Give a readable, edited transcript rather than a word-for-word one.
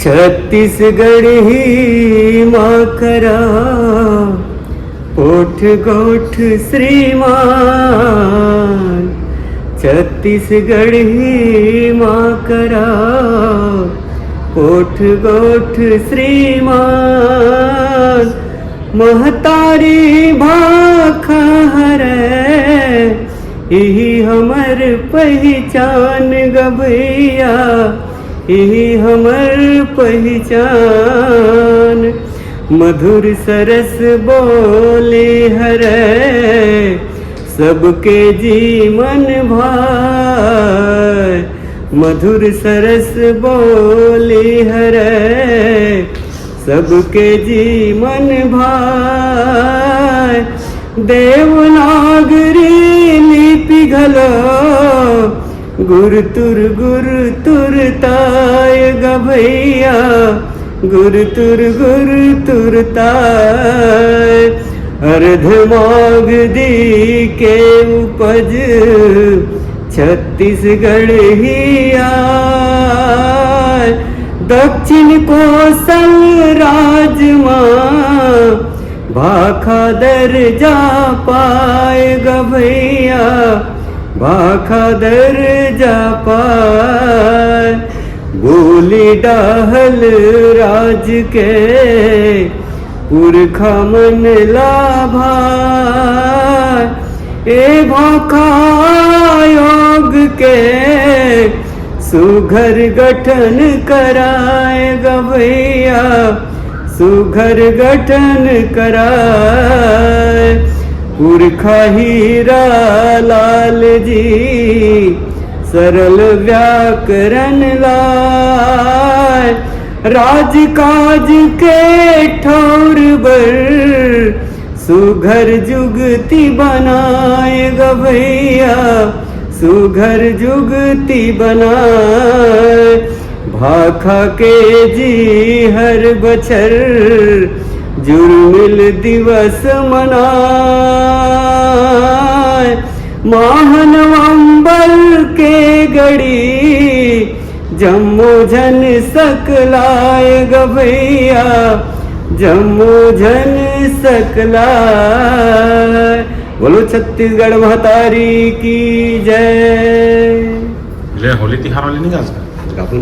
छत्तीसगढ़ ही माँ करा ओठ गोठ श्रीमान। छत्तीसगढ़ ही माँ करा ओठ गोठ श्रीमान। महतारी भाखा हरे यही हमर पहचान गभैया, यही हमर पहचान। मधुर सरस बोले हरे सबके जीवन भाई। मधुर सरस बोले हरे सबके जीवन भाई। देवनागरी लिपि घलो गुरु तुर ताय गभैया, गुरु तुर ताय। अर्ध माघ दी के उपज छत्तीसगढ़ ही आय। दक्षिण कोसल राजमा भाखा दर्जा पाए गभैया, भाखा दर्जा पाए। बोली डाहल राज के पुरखा मन लाभा। ए भाखा योग के सुघर गठन कराए गभैया, सुघर गठन कराए। पुरखा हीरा लाल जी सरल व्याकरण लाए। राजकाज के ठौर बर सुघर जुगती बनाए गभैया, सुघर जुगती बनाए। भाखा के जी हर बछर जुर्मिल दिवस मनाए। माह नवंबर के गड़ी जम्मो झन सकलाए गभैया, जम्मो झन सकलाए। बोलो छत्तीसगढ़ महतारी की जय। होली तिहार वाली नहीं का आपण